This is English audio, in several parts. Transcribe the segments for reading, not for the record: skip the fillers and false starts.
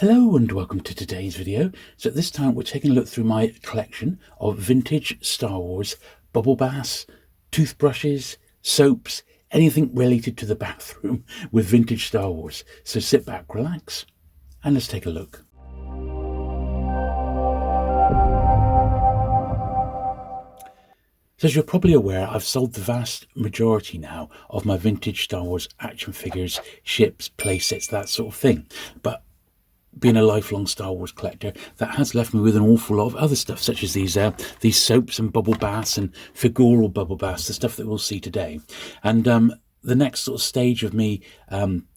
Hello and welcome to today's video. So this time we're taking a look through my collection of vintage Star Wars bubble baths, toothbrushes, soaps, anything related to the bathroom with vintage Star Wars. So sit back, relax, and let's take a look. So as you're probably aware, I've sold the vast majority now of my vintage Star Wars action figures, ships, playsets, that sort of thing. But being a lifelong Star Wars collector, that has left me with an awful lot of other stuff, such as these soaps and bubble baths and Figural bubble baths, the stuff that we'll see today. And the next sort of stage of me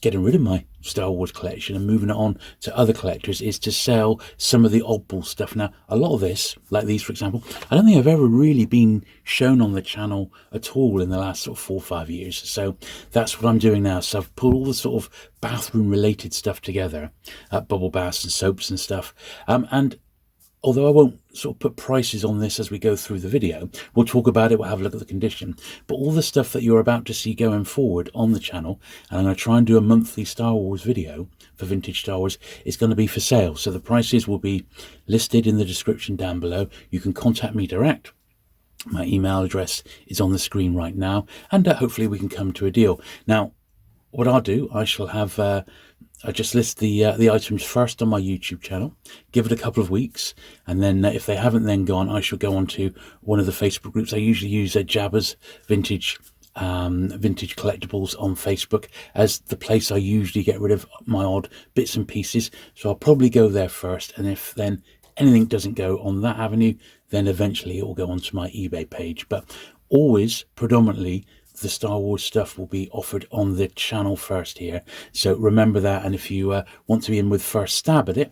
getting rid of my Star Wars collection and moving it on to other collectors is to sell some of the oddball stuff. Now, a lot of this, like these for example, I don't think I've ever really been shown on the channel at all in the last sort of 4 or 5 years. So that's what I'm doing now. So I've pulled all the sort of bathroom related stuff together, bubble baths and soaps and stuff. And although I won't sort of put prices on this as we go through the video, we'll talk about it, we'll have a look at the condition. But all the stuff that you're about to see going forward on the channel, and I'm going to try and do a monthly Star Wars video for vintage Star Wars, is going to be for sale. So the prices will be listed in the description down below. You can contact me direct. My email address is on the screen right now, and hopefully we can come to a deal. Now, what I'll do, I shall have... I just list the items first on my YouTube channel, give it a couple of weeks, and then if they haven't then gone, I shall go on to one of the Facebook groups. I usually use Jabba's Vintage Collectibles on Facebook as the place I usually get rid of my odd bits and pieces. So I'll probably go there first, and if then anything doesn't go on that avenue, then eventually it will go onto my eBay page. But always, predominantly, the Star Wars stuff will be offered on the channel first here, so remember that. And if you want to be in with first stab at it,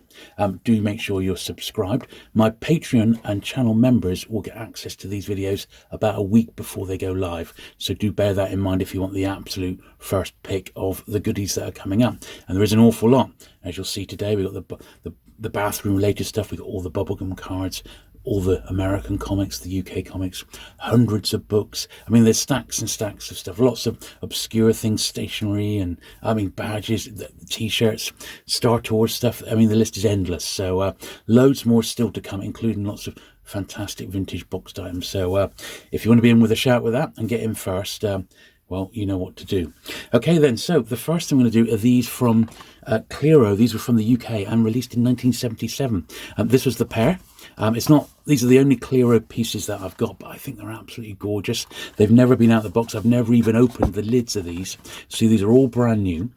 do make sure you're subscribed. My Patreon and channel members will get access to these videos about a week before they go live, so do bear that in mind if you want the absolute first pick of the goodies that are coming up. And there is an awful lot, as you'll see today. We've got the bathroom related stuff, we've got all the bubblegum cards, all the American comics, the UK comics, hundreds of books. I mean, there's stacks and stacks of stuff, lots of obscure things, stationery, and badges, t-shirts, Star Tours stuff. I mean, the list is endless. So loads more still to come, including lots of fantastic vintage boxed items. So if you want to be in with a shout with that and get in first, well, you know what to do. Okay, then, so the first thing I'm going to do are these from Cliro. These were from the UK and released in 1977. This was the pair. These are the only Cliro pieces that I've got, but I think they're absolutely gorgeous. They've never been out of the box. I've never even opened the lids of these. See, these are all brand new.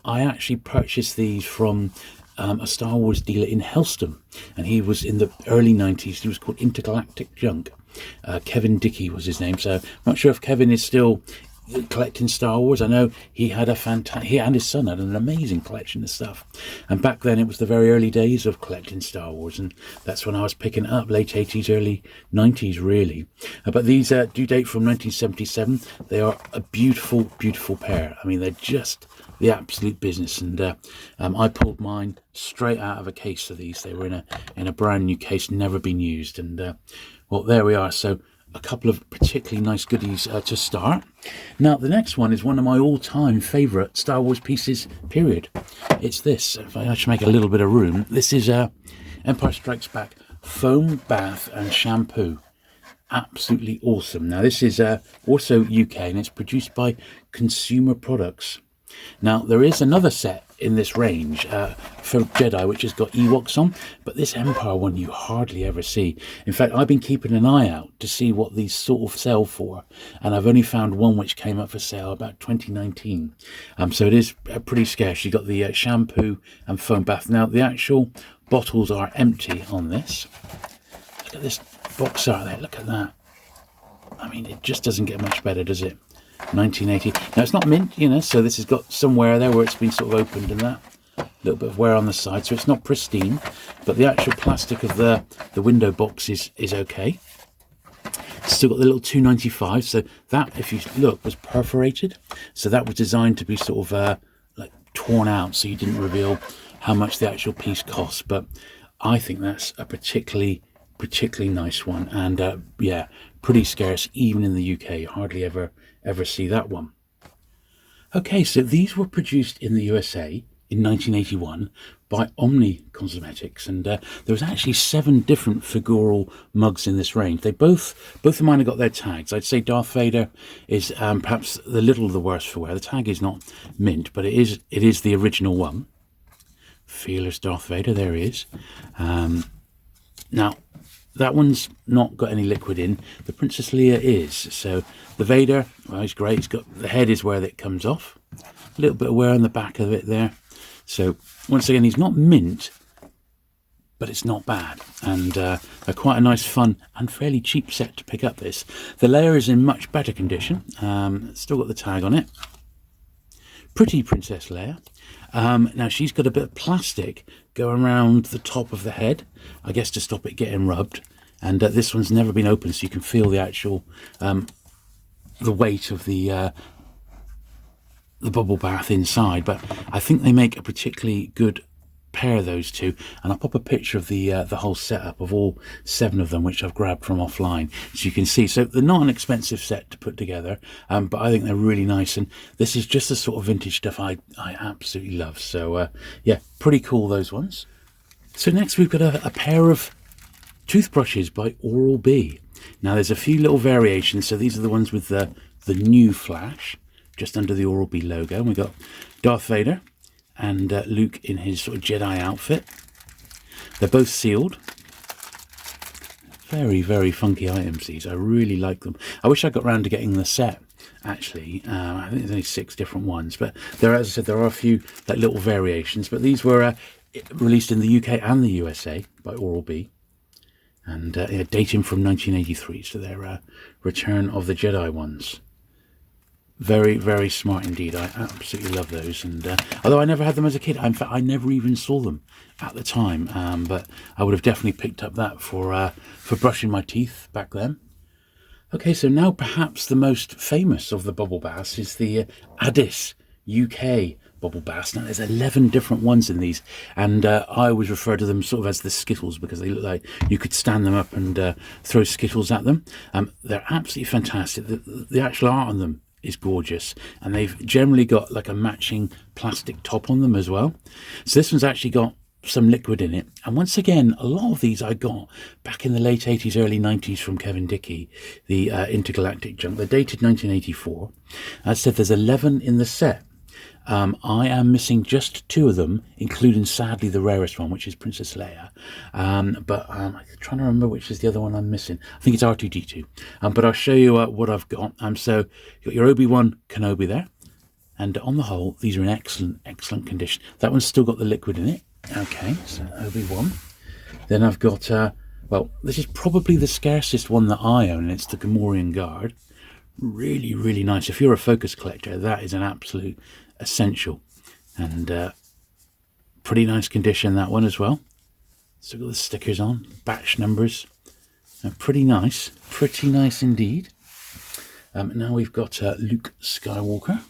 I actually purchased these from a Star Wars dealer in Helston, and he was in the early 90s. He was called Intergalactic Junk. Kevin Dickey was his name. So I'm not sure if Kevin is still collecting Star Wars. I know he had he and his son had an amazing collection of stuff, and back then it was the very early days of collecting Star Wars, and that's when I was picking it up, late 80s, early 90s really. But these do date from 1977. They are a beautiful pair. I mean, they're just the absolute business, and I pulled mine straight out of a case of these. They were in a brand new case, never been used, and well, there we are. So a couple of particularly nice goodies to start. Now, the next one is one of my all-time favourite Star Wars pieces, period. It's this. If I should make a little bit of room, this is Empire Strikes Back foam bath and shampoo. Absolutely awesome. Now, this is also UK, and it's produced by Consumer Products. Now, there is another set in this range for Jedi, which has got Ewoks on, but this Empire one you hardly ever see. In fact, I've been keeping an eye out to see what these sort of sell for, and I've only found one which came up for sale about 2019. So it is pretty scarce. You've got the shampoo and foam bath. Now, the actual bottles are empty on this. Look at this box art there. Look at that. I mean, it just doesn't get much better, does it? 1980. Now, it's not mint, so this has got some wear there where it's been sort of opened and that. A little bit of wear on the side, so it's not pristine, but the actual plastic of the window box is okay. It's still got the little 295, so that, if you look, was perforated. So that was designed to be sort of like torn out, so you didn't reveal how much the actual piece costs. But I think that's a particularly nice one, and yeah, pretty scarce even in the UK. Hardly ever see that one. Okay, so these were produced in the USA in 1981 by Omni Cosmetics, and there was actually 7 different Figural mugs in this range. Both of mine have got their tags. I'd say Darth Vader is perhaps the little of the worse for wear. The tag is not mint, but it is the original one. Fearless Darth Vader, there he is. Now, that one's not got any liquid in. The Princess Leia is. So the Vader, well, he's great. He's got, the head is where it comes off. A little bit of wear on the back of it there. So once again, he's not mint, but it's not bad. And quite a nice, fun and fairly cheap set to pick up this. The Leia is in much better condition. Still got the tag on it. Pretty Princess Leia. Now she's got a bit of plastic going around the top of the head, I guess to stop it getting rubbed. And this one's never been opened, so you can feel the actual the weight of the bubble bath inside. But I think they make a particularly good pair of those two, and I'll pop a picture of the whole setup of all 7 of them, which I've grabbed from offline, so you can see. So they're not an expensive set to put together, but I think they're really nice, and this is just the sort of vintage stuff I absolutely love. So yeah, pretty cool, those ones. So next we've got a pair of toothbrushes by Oral-B. Now there's a few little variations. So these are the ones with the new flash just under the Oral-B logo, and we've got Darth Vader and Luke in his sort of Jedi outfit. They're both sealed. Very, very funky items, these. I really like them. I wish I got round to getting the set, actually. I think there's only 6 different ones, but there, as I said, there are a few like little variations, but these were released in the UK and the USA by Oral-B, and dating from 1983, so they're Return of the Jedi ones. Very, very smart indeed. I absolutely love those. And although I never had them as a kid, in fact, I never even saw them at the time. But I would have definitely picked up that for brushing my teeth back then. Okay, so now perhaps the most famous of the bubble baths is the Addis UK bubble baths. Now there's 11 different ones in these, and I always refer to them sort of as the Skittles, because they look like you could stand them up and throw Skittles at them. They're absolutely fantastic. The actual art on them is gorgeous, and they've generally got like a matching plastic top on them as well. So this one's actually got some liquid in it, and once again, a lot of these I got back in the late 80s, early 90s from Kevin Dickey, the intergalactic junk. They're dated 1984. As I said, there's 11 in the set. I am missing just 2 of them, including sadly the rarest one, which is Princess Leia. But I'm trying to remember which is the other one I'm missing. I think it's R2-D2. But I'll show you what I've got. So you've got your Obi-Wan Kenobi there, and on the whole, these are in excellent condition. That one's still got the liquid in it. Okay, so Obi-Wan. Then I've got well, this is probably the scarcest one that I own, and it's the Gamorrean Guard. Really, really nice. If you're a Focus collector, that is an absolute essential, and pretty nice condition, that one as well. So got the stickers on, batch numbers, pretty nice indeed. Now we've got Luke Skywalker.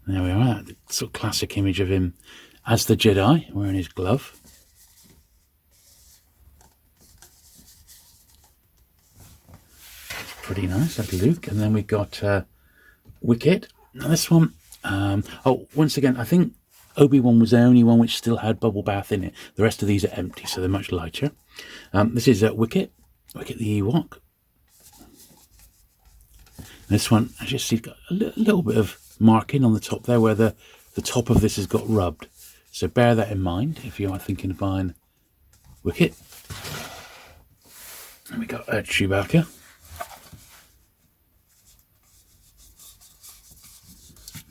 There we are, that sort of classic image of him as the Jedi wearing his glove. That's pretty nice, that's Luke. And then we've got Wicket. Now this one, once again, I think Obi-Wan was the only one which still had bubble bath in it. The rest of these are empty, so they're much lighter. This is Wicket the Ewok. This one, I just see, got a little bit of marking on the top there where the top of this has got rubbed. So bear that in mind if you are thinking of buying Wicket. And we got Chewbacca.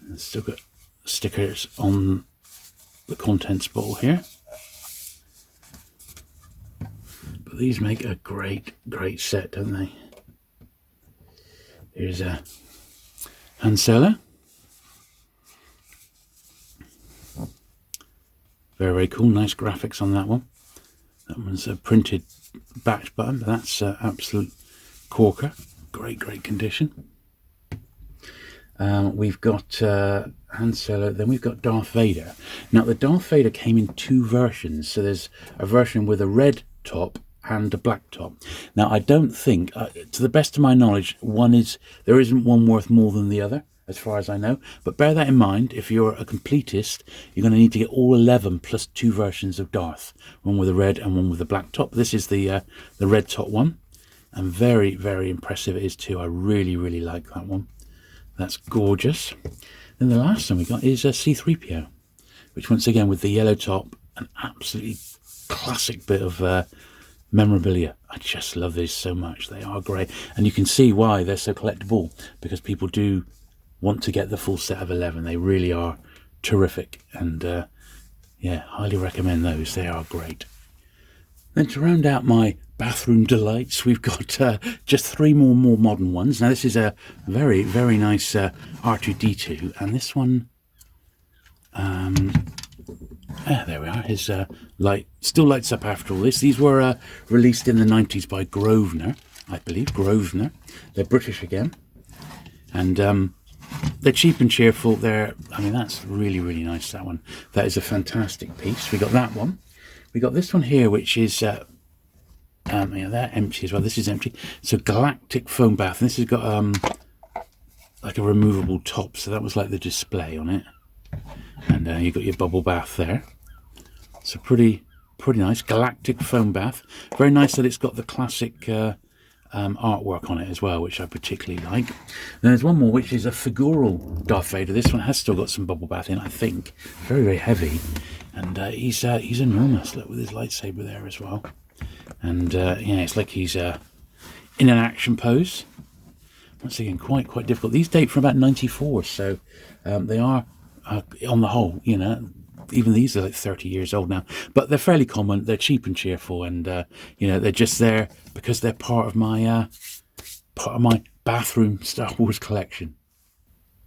And still got stickers on the contents bottle here. But these make a great set, don't they? Here's a Han Solo. Very cool, nice graphics on that one. That one's a printed batch button, but that's absolute corker. Great condition. We've got Han Solo, then we've got Darth Vader. Now the Darth Vader came in 2 versions, so there's a version with a red top and a black top. Now I don't think, to the best of my knowledge, there isn't one worth more than the other. as far as I know. But bear that in mind, if you're a completist, you're going to need to get all 11 plus 2 versions of Darth. One with a red and one with a black top. This is the red top one. And very, very impressive it is too. I really, really like that one. That's gorgeous. Then the last one we got is a C-3PO, which once again with the yellow top, an absolutely classic bit of memorabilia. I just love these so much. They are great. And you can see why they're so collectible, because people do want to get the full set of 11. They really are terrific. And yeah, highly recommend those. They are great. Then to round out my bathroom delights, we've got just 3 more modern ones. Now this is a very, very nice R2-D2, and this one, there we are. His light still lights up after all this. These were released in the 90s by Grosvenor, I believe. Grosvenor. They're British again, and they're cheap and cheerful. I mean, that's really, really nice. That one. That is a fantastic piece. We got that one. We got this one here, which is yeah, they're empty as well. This is empty. It's a galactic foam bath, and this has got like a removable top. So that was like the display on it, and you've got your bubble bath there. So pretty nice galactic foam bath. Very nice that it's got the classic artwork on it as well, which I particularly like. Then there's one more, which is a Figural Darth Vader. This one has still got some bubble bath in, I think. Very, very heavy, and he's enormous. Look, with his lightsaber there as well. And yeah, it's like he's in an action pose. Once again, quite difficult. These date from about 94, so they are on the whole, you know, even these are like 30 years old now, but they're fairly common. They're cheap and cheerful, and you know, they're just there because they're part of my bathroom Star Wars collection.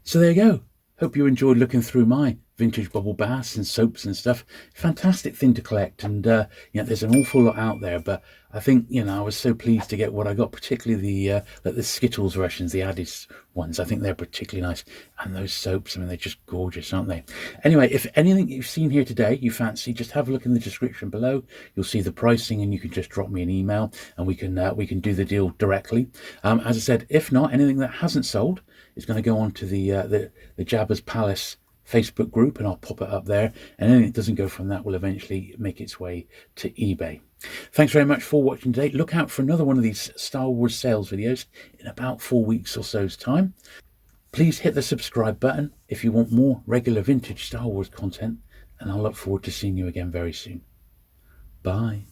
So there you go. Hope you enjoyed looking through my vintage bubble baths and soaps and stuff. Fantastic thing to collect, and you know, there's an awful lot out there, but I think, you know, I was so pleased to get what I got, particularly the like the Skittles versions, the Addis ones. I think they're particularly nice, and those soaps, I mean, they're just gorgeous, aren't they? Anyway, if anything you've seen here today you fancy, just have a look in the description below. You'll see the pricing, and you can just drop me an email, and we can do the deal directly. As I said, if not, anything that hasn't sold is going to go on to the Jabba's Palace Facebook group, and I'll pop it up there, and anything that doesn't go from that will eventually make its way to eBay. Thanks very much for watching today. Look out for another one of these Star Wars sales videos in about 4 weeks or so's time. Please hit the subscribe button if you want more regular vintage Star Wars content, and I'll look forward to seeing you again very soon. Bye.